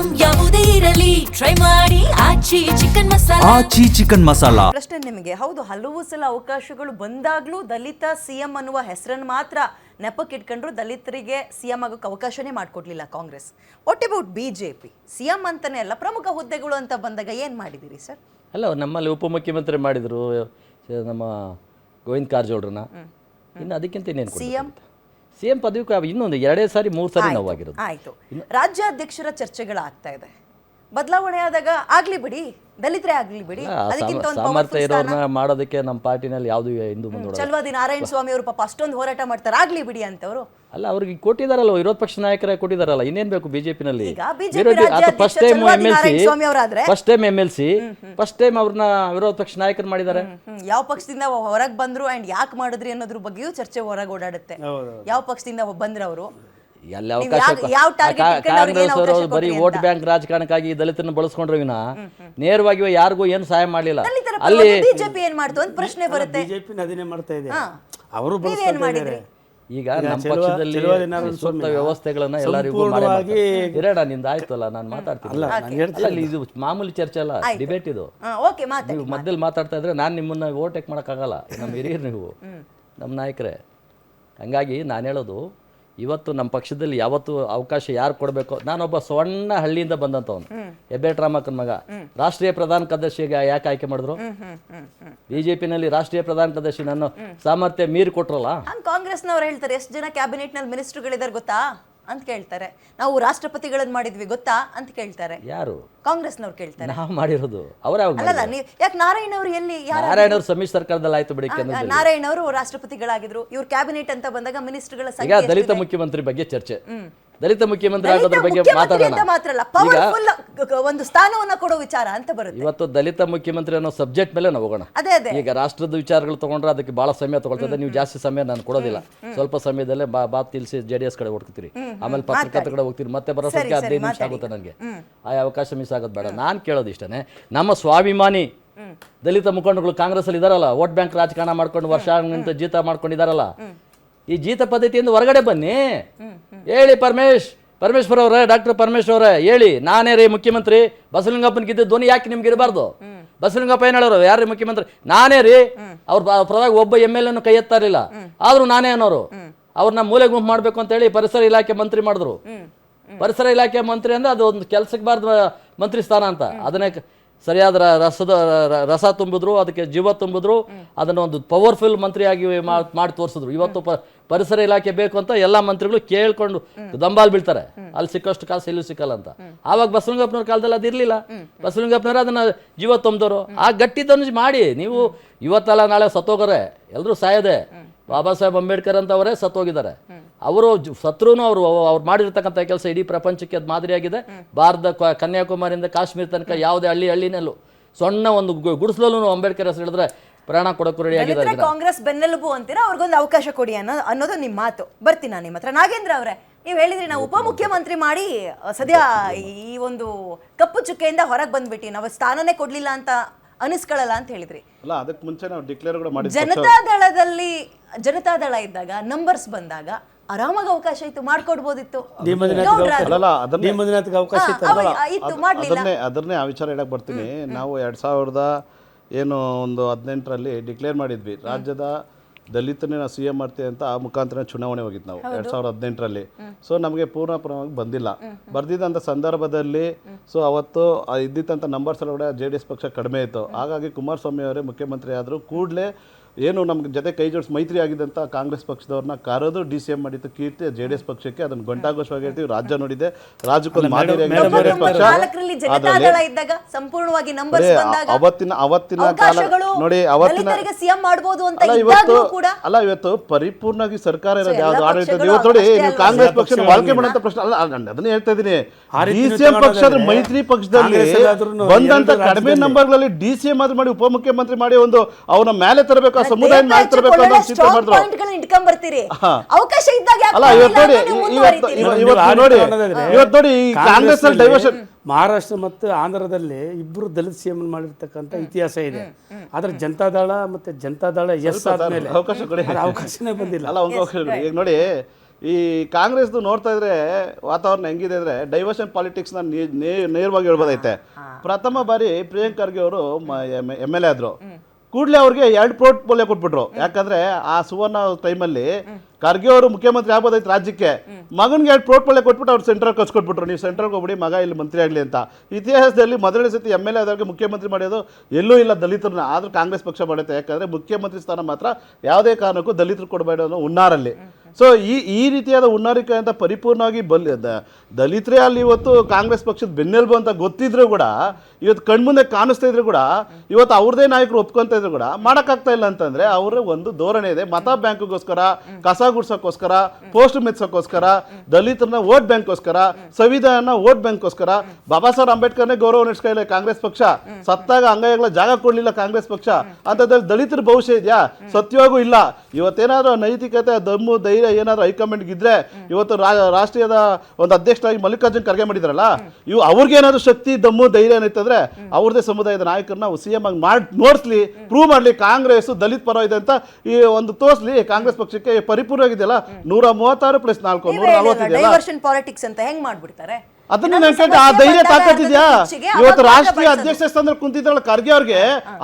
Item ಯಾವುದೇ ಇರಲಿ try ಮಾಡಿ ಆಚಿ ಚಿಕನ್ ಮಸಾಲಾ. ಆಚಿ ಚಿಕನ್ ಮಸಾಲಾ. ಪ್ರಶ್ನೆ ನಿಮಗೆ, ಹೌದು ಹಲವು ಸಲ ಅವಕಾಶಗಳು ಬಂದಾಗ್ಲೂ ದಲಿತ ಸಿಎಂ ಅನ್ನುವ ಹೆಸರನ್ನು ಮಾತ್ರ ನೆಪಕ್ಕೆ ಇಟ್ಕೊಂಡ್ರು, ದಲಿತರಿಗೆ ಸಿಎಂ ಆಗೋಕೆ ಅವಕಾಶನೇ ಮಾಡಿಕೊಡ್ಲಿಲ್ಲ Congress. What about BJP? CM ಅಂತಾನೆ ಅಲ್ಲ, ಪ್ರಮುಖ ಹುದ್ದೆಗಳು ಅಂತ ಬಂದಾಗ ಏನು ಮಾಡಿದಿರಿ ಸರ್? ಅಲ್ಲ, ನಮ್ಮಲ್ಲಿ ಉಪಮುಖ್ಯಮಂತ್ರಿ ಮಾಡಿದರು ನಮ್ಮ ಗೋವಿಂದ ಕಾರಜೋಳರನ್ನ. ಇನ್ನು ಅದಕ್ಕಿಂತ ಇನ್ನೇನು ಸಿ ಎಂ ಪದವಿ ಇನ್ನೊಂದು 2 ಸಾರಿ 3 ಸಾರಿ ನೋವಾಗಿರೋದು. ಆಯ್ತು, ರಾಜ್ಯಾಧ್ಯಕ್ಷರ ಚರ್ಚೆಗಳಾಗ್ತಾ ಇದೆ. ಬದಲಾವಣೆ ಆದಾಗ ಆಗ್ಲಿ ಬಿಡಿ, ದಲಿತರೇ ಆಗ್ಲಿ ಬಿಡಿ, ಅದಕ್ಕಿಂತ ಒಂದು ಸಾಮರ್ಥ್ಯ ಇರೋರ್ನ ಮಾಡೋದಕ್ಕೆ ನಮ್ಮ ಪಾರ್ಟಿನಲ್ಲಿ ಯಾವುದು ಹಿಂದೂ ಮುಂದೆ ಚಲವಾದಿ ನಾರಾಯಣ ಸ್ವಾಮಿ ಅವರು ಪಾಪ ಅಷ್ಟೊಂದು ಹೋರಾಟ ಮಾಡ್ತಾರೆ, ಆಗ್ಲಿ ಬಿಡಿ ಅಂತವರು. ಅಲ್ಲ, ಅವ್ರಿಗೆ ಕೊಟ್ಟಿದಾರಲ್ಲ, ವಿರೋಧ ಪಕ್ಷ ನಾಯಕರೇ ಕೊಟ್ಟಿದಾರಲ್ಲ, ಇನ್ನೇನ್ ಬೇಕು ಬಿಜೆಪಿನಲ್ಲಿ? First time MLC first time ಅವ್ರನ್ನ ವಿರೋಧ ಪಕ್ಷ ನಾಯಕರು ಮಾಡಿದ್ದಾರೆ. ಯಾವ ಪಕ್ಷದಿಂದ ಹೊರಗೆ ಬಂದ್ರು ಅಂಡ್ ಯಾಕೆ ಮಾಡಿದ್ರಿ ಅನ್ನೋದ್ರ ಬಗ್ಗೆಯೂ ಚರ್ಚೆ ಹೊರಗೆ ಓಡಾಡುತ್ತೆ. ಯಾವ ಪಕ್ಷದಿಂದ ಬಂದ್ರೆ ಅವರು ಎಲ್ಲ ಕಾಂಗ್ರೆಸ್ ಅವರು ಬರೀ ವೋಟ್ ಬ್ಯಾಂಕ್ ರಾಜಕಾರಣಕ್ಕಾಗಿ ದಲಿತರನ್ನ ಬಳಸ್ಕೊಂಡ್ರೆ ವಿನ ನೇರವಾಗಿ ಯಾರಿಗೂ ಏನು ಸಹಾಯ ಮಾಡಲಿಲ್ಲ. ಅಲ್ಲಿ ಬಿಜೆಪಿ ಏನ್ ಮಾಡ್ತು ಅಂತ ಪ್ರಶ್ನೆ ಬರುತ್ತೆ. ಬಿಜೆಪಿ ಅದನ್ನೇ ಮಾಡ್ತಾ ಇದೆ, ಅವರು ಈಗ ನಮ್ಮ ಪಕ್ಷದಲ್ಲಿ ಸೂಕ್ತ ವ್ಯವಸ್ಥೆಗಳನ್ನ ಎಲ್ಲರಿಗೂ ಇರೋಣ. ನಿಂದ ಆಯ್ತಲ್ಲ, ನಾನು ಮಾತಾಡ್ತೀನಿ. ಇದು ಮಾಮೂಲಿ ಚರ್ಚೆ ಅಲ್ಲ, ಡಿಬೇಟ್ ಇದು. ನೀವು ಮಧ್ಯದಲ್ಲಿ ಮಾತಾಡ್ತಾ ಇದ್ರೆ ನಾನು ನಿಮ್ಮನ್ನ ಓವರ್ಟೇಕ್ ಮಾಡೋಕ್ಕಾಗಲ್ಲ. ನಮ್ಮ ಹಿರಿಯರು ನೀವು, ನಮ್ಮ ನಾಯಕರೇ. ಹಂಗಾಗಿ ನಾನು ಹೇಳೋದು, ಇವತ್ತು ನಮ್ಮ ಪಕ್ಷದಲ್ಲಿ ಯಾವತ್ತು ಅವಕಾಶ ಯಾರು ಕೊಡಬೇಕು. ನಾನೊಬ್ಬ ಸಣ್ಣ ಹಳ್ಳಿಯಿಂದ ಬಂದಂಥವನು, ಹೆಬ್ಬೆಟ್ ರಾಮಕ್ಕನ ಮಗ. ರಾಷ್ಟ್ರೀಯ ಪ್ರಧಾನ ಕಾರ್ಯದರ್ಶಿಗೆ ಯಾಕೆ ಆಯ್ಕೆ ಮಾಡಿದ್ರು? ಬಿಜೆಪಿನಲ್ಲಿ ರಾಷ್ಟ್ರೀಯ ಪ್ರಧಾನ ಕಾರ್ಯದರ್ಶಿ ನನ್ನ ಸಾಮರ್ಥ್ಯ ಮೀರಿ ಕೊಟ್ರಲ್ಲ. ಕಾಂಗ್ರೆಸ್ನವ್ರು ಹೇಳ್ತಾರೆ, ಎಷ್ಟು ಜನ ಕ್ಯಾಬಿನೆಟ್ ನಲ್ಲಿ ಮಿನಿಸ್ಟರ್ಗಳಿದ್ದಾರೆ ಗೊತ್ತಾ ಅಂತ ಕೇಳ್ತಾರೆ. ನಾವು ರಾಷ್ಟ್ರಪತಿಗಳನ್ನ ಮಾಡಿದ್ವಿ ಗೊತ್ತಾ ಅಂತ ಕೇಳ್ತಾರೆ. ಯಾರು? ಕಾಂಗ್ರೆಸ್ನವ್ರು ಕೇಳ್ತಾರೆ. ನಾವು ಮಾಡಿರೋದು ಅವರ. ಯಾಕೆ ನಾರಾಯಣ ಅವರು ಎಲ್ಲಿ? ನಾರಾಯಣ ಅವರು ಸಮ್ಮಿಶ್ರ ಸರ್ಕಾರದಲ್ಲಿ ಆಯ್ತು ಬಿಡಿ. ನಾರಾಯಣ ಅವರು ರಾಷ್ಟ್ರಪತಿಗಳಾಗಿದ್ರು, ಇವ್ರು ಕ್ಯಾಬಿನೆಟ್ ಅಂತ ಬಂದಾಗ ಮಿನಿಸ್ಟರ್ಗಳ ಈಗ ದಲಿತ ಮುಖ್ಯಮಂತ್ರಿ ಬಗ್ಗೆ ಚರ್ಚೆ. ದಲಿತ ಮುಖ್ಯಮಂತ್ರಿ ಆಗೋದ್ರ ಬಗ್ಗೆ ಮಾತಾಡೋಣ. ಒಂದು ಸ್ಥಾನವನ್ನ ಕೊಡೋ ವಿಚಾರ ಅಂತ ಬರುತ್ತೆ. ಇವತ್ತು ದಲಿತ ಮುಖ್ಯಮಂತ್ರಿ ಅನ್ನೋ ಸಬ್ಜೆಕ್ಟ್ ಮೇಲೆ ನಾವು ಹೋಗೋಣ. ಈಗ ರಾಷ್ಟ್ರದ ವಿಚಾರಗಳು ತಗೊಂಡ್ರೆ ಅದಕ್ಕೆ ಬಹಳ ಸಮಯ ತಗೊಳ್ತದೆ. ನೀವು ಜಾಸ್ತಿ ಸಮಯ ನಾನು ಕೊಡೋದಿಲ್ಲ. ಸ್ವಲ್ಪ ಸಮಯದಲ್ಲೇ ಬಾತ್ ತಿಳಿಸಿ JDS ಕಡೆ ಹೊಡ್ತೀರಿ, ಆಮೇಲೆ ಪತ್ರಕರ್ತರ ಕಡೆ ಹೋಗ್ತೀರಿ. ಮತ್ತೆ ಬರೋ ಸಂಖ್ಯೆ 15 ನಿಮಿಷ ಆಗುತ್ತೆ ನನಗೆ. ಆ ಅವಕಾಶ ಮಿಸ್ ಆಗೋದು ಬೇಡ. ನಾನು ಕೇಳೋದು ಇಷ್ಟನೇ, ನಮ್ಮ ಸ್ವಾಭಿಮಾನಿ ದಲಿತ ಮುಖಂಡಗಳು ಕಾಂಗ್ರೆಸ್ ಅಲ್ಲಿ ಇದಾರಲ್ಲ, ವೋಟ್ ಬ್ಯಾಂಕ್ ರಾಜಕಾರಣ ಮಾಡ್ಕೊಂಡು ವರ್ಷ ಜೀತ ಮಾಡ್ಕೊಂಡಿದಾರಲ್ಲ, ಈ ಜೀತ ಪದ್ಧತಿಯಿಂದ ಹೊರಗಡೆ ಬನ್ನಿ. ಹೇಳಿ ಪರಮೇಶ್ವರ ಅವರೇ, ಡಾಕ್ಟರ್ ಪರಮೇಶ್ವರ ಅವರೇ ಹೇಳಿ, ನಾನೇ ರೀ ಮುಖ್ಯಮಂತ್ರಿ. ಬಸವಲಿಂಗಪ್ಪನಿಗಿದ್ದ ಧ್ವನಿ ಯಾಕೆ ನಿಮ್ಗೆ ಇರಬಾರ್ದು? ಬಸವಲಿಂಗಪ್ಪ ಏನ್ ಹೇಳೋರು, ಯಾರು ಮುಖ್ಯಮಂತ್ರಿ? ನಾನೇ ರೀ. ಅವ್ರ ಪರವಾಗಿ ಒಬ್ಬ MLA ಕೈ ಎತ್ತಾ ಇರಲಿಲ್ಲ, ಆದ್ರೂ ನಾನೇ ಅನ್ನೋರು. ಅವ್ರನ್ನ ಮೂಲೆ ಗುಂಪು ಮಾಡ್ಬೇಕು ಅಂತ ಹೇಳಿ ಪರಿಸರ ಇಲಾಖೆ ಮಂತ್ರಿ ಮಾಡಿದ್ರು. ಪರಿಸರ ಇಲಾಖೆ ಮಂತ್ರಿ ಅಂದ್ರೆ ಅದು ಒಂದು ಕೆಲ್ಸಕ್ಕೆ ಬಾರ್ದ ಮಂತ್ರಿ ಸ್ಥಾನ ಅಂತ. ಅದನ್ನೇ ಸರಿಯಾದ ರಸ ತುಂಬಿದ್ರು, ಅದಕ್ಕೆ ಜೀವ ತುಂಬಿದ್ರು, ಅದನ್ನ ಒಂದು ಪವರ್ಫುಲ್ ಮಂತ್ರಿಯಾಗಿ ಮಾಡಿ ತೋರಿಸಿದ್ರು. ಇವತ್ತು ಪರಿಸರ ಇಲಾಖೆ ಬೇಕು ಅಂತ ಎಲ್ಲ ಮಂತ್ರಿಗಳು ಕೇಳ್ಕೊಂಡು ದಂಬಾಲ್ ಬೀಳ್ತಾರೆ, ಅಲ್ಲಿ ಸಿಕ್ಕಷ್ಟು ಕಾಸು ಎಲ್ಲೂ ಸಿಕ್ಕಲ್ಲ ಅಂತ. ಆವಾಗ ಬಸವಲಿಂಗಪ್ಪನವ್ರ ಕಾಲದಲ್ಲಿ ಅದಿರ್ಲಿಲ್ಲ. ಬಸವಲಿಂಗಪ್ಪನವ್ರು ಅದನ್ನ ಜೀವ ತುಂಬಿದವರು. ಆ ಗಟ್ಟಿದನ್ನು ಮಾಡಿ. ನೀವು ಇವತ್ತಲ್ಲ ನಾಳೆ ಸತ್ತೋಗರೆ, ಎಲ್ಲರೂ ಸಾಯದೆ. ಬಾಬಾ ಸಾಹೇಬ್ ಅಂಬೇಡ್ಕರ್ ಅಂತ ಅವರೇ ಸತ್ತೋಗಿದ್ದಾರೆ. ಅವರು ಸತ್ರುನು ಅವ್ರು ಮಾಡಿರ್ತಕ್ಕಂಥ ಕೆಲಸ ಇಡೀ ಪ್ರಪಂಚಕ್ಕೆ ಅದು ಮಾದರಿಯಾಗಿದೆ. ಭಾರತ ಕನ್ಯಾಕುಮಾರಿಯಿಂದ ಕಾಶ್ಮೀರ ತನಕ ಯಾವುದೇ ಹಳ್ಳಿನಲ್ಲೂ ಸಣ್ಣ ಒಂದು ಗುಡಿಸಲಲ್ಲೂ ಅಂಬೇಡ್ಕರ್ ಹೆಸರು ಹೇಳಿದ್ರೆ ಪ್ರಾಣ ಕೊಡೋಕೆ ರೆಡಿ ಆಗಿದ್ದಾರೆ. ಕಾಂಗ್ರೆಸ್ ಬೆನ್ನೆಲುಬು ಅಂತೀರಾ, ಅವ್ರಿಗೊಂದು ಅವಕಾಶ ಕೊಡಿ ಅನ್ನೋದು ನಿಮ್ಮ ಮಾತು. ಬರ್ತೀನಿ ನಾನು ನಿಮ್ಮ ಹತ್ರ. ನಾಗೇಂದ್ರ ಅವರೇ, ನೀವು ಹೇಳಿದ್ರಿ ನಾವು ಉಪಮುಖ್ಯಮಂತ್ರಿ ಮಾಡಿ ಸದ್ಯ ಈ ಒಂದು ಕಪ್ಪು ಚುಕ್ಕೆಯಿಂದ ಹೊರಗೆ ಬಂದ್ಬಿಟ್ಟು ನಾವು ಸ್ಥಾನನೇ ಕೊಡ್ಲಿಲ್ಲ ಅಂತ ಅನಿಸ್ಕೊಳ್ಳಲ್ಲ ಅಂತ ಹೇಳಿದ್ರಿ. ಅಲ್ಲ, ಅದಕ್ಕೆ ಮುಂಚೆ ನಾವು ಡಿಕ್ಲೇರ್ ಕೂಡ ಮಾಡಿ. ಜನತಾದಳ ಇದ್ದಾಗ ನಂಬರ್ಸ್ ಬಂದಾಗ ಆರಾಮಾಗಿ ಅವಕಾಶ ಇತ್ತು, ಮಾಡ್ಕೊಡ್ಬೋದಿತ್ತು. ಅದನ್ನೇ ಆ ವಿಚಾರ ಹೇಳಕ್ ಬರ್ತೀನಿ. ನಾವು 2018ರಲ್ಲಿ ಡಿಕ್ಲೇರ್ ಮಾಡಿದ್ವಿ, ರಾಜ್ಯದ ದಲಿತನೇ ನಾವು CM ಮಾಡ್ತೀವಿ ಅಂತ. ಆ ಮುಖಾಂತರ ಚುನಾವಣೆ ಹೋಗಿದ್ದು ನಾವು 2018ರಲ್ಲಿ. ಸೊ ನಮಗೆ ಪೂರ್ಣಪ್ರಮಾಣವಾಗಿ ಬಂದಿಲ್ಲ. ಬರ್ದಿದ್ದಂಥ ಸಂದರ್ಭದಲ್ಲಿ ಅವತ್ತು ಇದ್ದಿದ್ದಂಥ ನಂಬರ್ಸ್ ಒಳಗಡೆ JDS ಪಕ್ಷ ಕಡಿಮೆ ಇತ್ತು. ಹಾಗಾಗಿ ಕುಮಾರಸ್ವಾಮಿ ಅವರೇ ಮುಖ್ಯಮಂತ್ರಿ ಆದರೂ ಕೂಡಲೇ ಏನು ನಮ್ಗೆ ಜೊತೆ ಕೈ ಜೋಡಿಸಿ ಮೈತ್ರಿ ಆಗಿದ್ದಂಥ ಕಾಂಗ್ರೆಸ್ ಪಕ್ಷದವ್ರನ್ನ ಕರೆದು DCM ಮಾಡಿದ್ದು ಕೀರ್ತಿ JDS ಪಕ್ಷಕ್ಕೆ. ಅದನ್ನು ಗಂಟಾಘೋಷವಾಗಿ ಹೇಳ್ತೀವಿ. ರಾಜ್ಯ ನೋಡಿದೆ, ರಾಜ್ಯಕ್ಕೊಂದು ಮಾದರಿ ಅವತ್ತಿನ ಕಾಲ ನೋಡಿ. ಇವತ್ತು ಪರಿಪೂರ್ಣವಾಗಿ ಸರ್ಕಾರ ಇರೋದು ಯಾವ್ದು ಆಡಳಿತ. ಇವತ್ತು ನೋಡಿ, ನೀವು ಕಾಂಗ್ರೆಸ್ ಪಕ್ಷ ಬಾಳ್ಕೆ ಮಾಡುವಂತ ಪ್ರಶ್ನೆ ಅಲ್ಲ, ಅದನ್ನೇ ಹೇಳ್ತಾ ಇದ್ದೀನಿ. DCM ಪಕ್ಷ ಮೈತ್ರಿ ಪಕ್ಷದಲ್ಲಿ ಬಂದಂತ ಕಡಿಮೆ ನಂಬರ್ಗಳಲ್ಲಿ DCM ಆದ್ರೂ ಮಾಡಿ ಉಪಮುಖ್ಯಮಂತ್ರಿ ಮಾಡಿ ಒಂದು ಅವನ ಮೇಲೆ ತರಬೇಕು, ಸಮುದಾಯ ಮಾಡ್ತಿರ್ಬೇಕು ಅಂತ ಚಿಂತೆ ಮಾಡಿದ್ರು. ಇವತ್ತು ನೋಡಿ ಕಾಂಗ್ರೆಸ್ ಡೈವರ್ಷನ್. ಮಹಾರಾಷ್ಟ್ರ ಮತ್ತು ಆಂಧ್ರದಲ್ಲಿ ಇಬ್ಬರು ದಲಿತ CM ಮಾಡಿರ್ತಕ್ಕಂಥ ಇತಿಹಾಸ ಇದೆ. ಆದ್ರೆ ಜನತಾದಳ ಮತ್ತೆ ಜನತಾದಳ ಆದ್ಮೇಲೆ ಅವಕಾಶನೇ ಬಂದಿಲ್ಲ. ಅಲ್ಲ, ಈಗ ನೋಡಿ ಈ ಕಾಂಗ್ರೆಸ್ದು ನೋಡ್ತಾ ಇದ್ರೆ ವಾತಾವರಣ ಹೆಂಗಿದೆ ಅಂದರೆ ಡೈವರ್ಷನ್ ಪಾಲಿಟಿಕ್ಸ್ನ ನೇರವಾಗಿ ಹೇಳ್ಬೋದೈತೆ. ಪ್ರಥಮ ಬಾರಿ ಪ್ರಿಯಾಂಕ್ ಖರ್ಗೆ ಅವರು MLA ಆದರು. ಕೂಡಲೇ ಅವ್ರಿಗೆ 2 ಪೋರ್ಟ್ಫೋಲಿಯೋ ಕೊಟ್ಬಿಟ್ರು. ಯಾಕಂದ್ರೆ ಆ ಸುವರ್ಣ ಟೈಮಲ್ಲಿ ಖರ್ಗೆ ಅವರು ಮುಖ್ಯಮಂತ್ರಿ ಆಗ್ಬೋದೈತೆ ರಾಜ್ಯಕ್ಕೆ, ಮಗನಿಗೆ 2 ಪೋರ್ಟ್ಫೋಲಿಯೋ ಕೊಟ್ಬಿಟ್ಟು ಅವ್ರು ಸೆಂಟ್ರಲ್ ಕಳ್ಸಿಕೊಟ್ಬಿಟ್ರು, ನೀವು ಸೆಂಟ್ರಲ್ಗೆ ಹೋಗ್ಬಿಡಿ, ಮಗ ಇಲ್ಲಿ ಮಂತ್ರಿ ಆಗಲಿ ಅಂತ. ಇತಿಹಾಸದಲ್ಲಿ ಮೊದಲನೇ ಸತಿ MLA ಆದವ್ರಿಗೆ ಮುಖ್ಯಮಂತ್ರಿ ಮಾಡೋದು ಎಲ್ಲೂ ಇಲ್ಲ ದಲಿತರನ್ನ. ಆದರೂ ಕಾಂಗ್ರೆಸ್ ಪಕ್ಷ ಮಾಡುತ್ತೆ. ಯಾಕಂದರೆ ಮುಖ್ಯಮಂತ್ರಿ ಸ್ಥಾನ ಮಾತ್ರ ಯಾವುದೇ ಕಾರಣಕ್ಕೂ ದಲಿತರು ಕೊಡಬೇಡ ಅನ್ನೋ ಹುನ್ನಾರಲ್ಲಿ. ಸೊ ಈ ರೀತಿಯಾದ ಹುನ್ನಾರಿಕೆ ಅಂತ ಪರಿಪೂರ್ಣವಾಗಿ ದಲಿತರೇ ಅಲ್ಲಿ ಇವತ್ತು ಕಾಂಗ್ರೆಸ್ ಪಕ್ಷದ ಬೆನ್ನೆಲುಬು ಅಂತ ಗೊತ್ತಿದ್ರು ಕೂಡ, ಇವತ್ತು ಕಣ್ಮುಂದೆ ಕಾಣಿಸ್ತಾ ಇದ್ರು ಕೂಡ, ಇವತ್ತು ಅವ್ರದೇ ನಾಯಕರು ಒಪ್ಕೊಂತ ಇದ್ರು ಕೂಡ ಮಾಡೋಕ್ಕಾಗ್ತಾ ಇಲ್ಲ ಅಂತಂದ್ರೆ ಅವರ ಒಂದು ಧೋರಣೆ ಇದೆ. ಮತ ಬ್ಯಾಂಕ್ಗೋಸ್ಕರ, ಕಸ ಗುಡ್ಸೋಕ್ಕೋಸ್ಕರ, ಪೋಸ್ಟ್ ಮೆಚ್ಚೋಕ್ಕೋಸ್ಕರ, ದಲಿತರನ್ನ ವೋಟ್ ಬ್ಯಾಂಕ್ಗೋಸ್ಕರ, ಸಂವಿಧಾನ ವೋಟ್ ಬ್ಯಾಂಕ್ಗೋಸ್ಕರ. ಬಾಬಾ ಸಾಹೇಬ್ ಅಂಬೇಡ್ಕರ್ನೇ ಗೌರವ ನಡೆಸ್ತಾ ಇಲ್ಲ ಕಾಂಗ್ರೆಸ್ ಪಕ್ಷ. ಸತ್ತಾಗ ಅಂಗೈಗಳ ಜಾಗ ಕೊಡಲಿಲ್ಲ ಕಾಂಗ್ರೆಸ್ ಪಕ್ಷ. ಅಂತದ್ರಲ್ಲಿ ದಲಿತರ ಭವಿಷ್ಯ ಇದೆಯಾ? ಸತ್ಯವಾಗೂ ಇಲ್ಲ. ಇವತ್ತೇನಾದ್ರೂ ನೈತಿಕತೆ, ದಮ್ಮು, ಧೈರ್ಯ ಏನಾದ್ರು ಹೈಕಮಾಂಡ್ಗೆ ಇದ್ರೆ, ಇವತ್ತು ರಾಷ್ಟ್ರೀಯದ ಒಂದು ಅಧ್ಯಕ್ಷರಾಗಿ ಮಲ್ಲಿಕಾರ್ಜುನ್ ಖರ್ಗೆ ಮಾಡಿದ್ರಲ್ಲ, ಅವ್ರಿಗೆ ಏನಾದ್ರು ಶಕ್ತಿ, ದಮ್ಮು, ಧೈರ್ಯ ಏನಿತ್ತಂದ್ರೆ ಅವ್ರದೇ ಸಮುದಾಯದ ನಾಯಕರನ್ನ CM ಆಗಿ ಮಾಡಿ ನೋಡ್ಸ್ಲಿ, ಪ್ರೂವ್ ಮಾಡ್ಲಿ ಕಾಂಗ್ರೆಸ್ ದಲಿತ ಪರ ಇದೆ ಅಂತ ಈ ಒಂದು ತೋರಿಸ್ಲಿ. ಕಾಂಗ್ರೆಸ್ ಪಕ್ಷಕ್ಕೆ ಪರಿಪೂರ್ಣವಾಗಿದೆಯಲ್ಲ 136 + 4 140 ಡೈವರ್ಷನ್ ಪಾಲಿಟಿಕ್ಸ್ ಅಂತ ಹೆಂಗ್ ಮಾಡ್ಬಿಡ್ತಾರೆ? ಅದನ್ನ ಆ ಧೈರ್ಯ ತಾಕತ್ತಿದ್ಯಾ? ಇವತ್ತು ರಾಷ್ಟ್ರೀಯ ಅಧ್ಯಕ್ಷ ಸ್ಥಾನದಲ್ಲಿ ಕುಂತಿದ್ರಲ್ಲ ಖರ್ಗೆ ಅವ್ರಿಗೆ,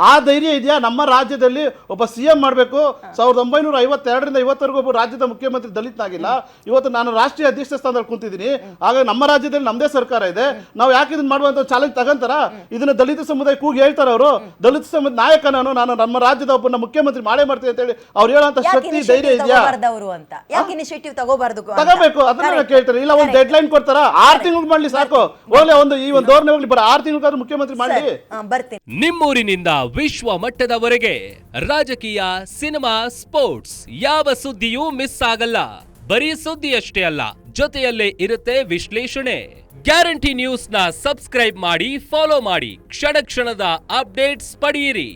ಆ ಧೈರ್ಯ ಇದೆಯಾ? ನಮ್ಮ ರಾಜ್ಯದಲ್ಲಿ ಒಬ್ಬ CM ಮಾಡಬೇಕು. 1952ರಿಂದ ಇವತ್ತರೆಗೂ ಒಬ್ಬ ರಾಜ್ಯದ ಮುಖ್ಯಮಂತ್ರಿ ದಲಿತನಾಗಿಲ್ಲ. ಇವತ್ತು ನಾನು ರಾಷ್ಟ್ರೀಯ ಅಧ್ಯಕ್ಷ ಸ್ಥಾನದಲ್ಲಿ ಕುಂತಿದ್ದೀನಿ. ಆಗ ನಮ್ಮ ರಾಜ್ಯದಲ್ಲಿ ನಮ್ಮದೇ ಸರ್ಕಾರ ಇದೆ. ನಾವು ಯಾಕೆ ಇದನ್ನ ಮಾಡುವಂತ ಚಾಲೆಂಜ್ ತಗಂತಾರ? ಇದನ್ನ ದಲಿತ ಸಮುದಾಯ ಕೂಗಿ ಹೇಳ್ತಾರ ಅವರು. ದಲಿತ ಸಮುದಾಯ ನಾಯಕ ನಾನು ನಮ್ಮ ರಾಜ್ಯದ ಒಬ್ಬನ ಮುಖ್ಯಮಂತ್ರಿ ಮಾಡೇ ಮಾಡ್ತೀನಿ ಅಂತ ಹೇಳಿ ಅವ್ರು ಹೇಳೋಂತ ಶಕ್ತಿ, ಧೈರ್ಯ ಇದೆಯಾ? ತಗೋಬೇಕು. ಅದನ್ನ ಕೇಳ್ತಾರೆ. ಇಲ್ಲ ಒಂದು ಡೆಡ್ ಲೈನ್ ಕೊಡ್ತಾರ, 6 ತಿಂಗಳು ಮಾಡ್ಲಿ ಸಾಕು, ಹೋಗ್ಲಿ ಈ ಒಂದು ಧೋರಣೆ ಹೋಗ್ಲಿ, 6 ತಿಂಗಳು ಮುಖ್ಯಮಂತ್ರಿ ಮಾಡಿ. ನಿಮ್ಮೂರಿನಿಂದ ವಿಶ್ವ ಮಟ್ಟದವರೆಗೆ ರಾಜಕೀಯ, ಸಿನಿಮಾ, ಸ್ಪೋರ್ಟ್ಸ್ ಯಾವ ಸುದ್ದಿಯೂ ಮಿಸ್ ಆಗಲ್ಲ. ಬರೀ ಸುದ್ದಿಯಷ್ಟೇ ಅಲ್ಲ, ಜೊತೆಯಲ್ಲೇ ಇರುತ್ತೆ ವಿಶ್ಲೇಷಣೆ. ಗ್ಯಾರಂಟಿ ನ್ಯೂಸ್ ನ ಸಬ್ಸ್ಕ್ರೈಬ್ ಮಾಡಿ, ಫಾಲೋ ಮಾಡಿ, ಕ್ಷಣ ಕ್ಷಣದ ಅಪ್ಡೇಟ್ಸ್ ಪಡೆಯಿರಿ.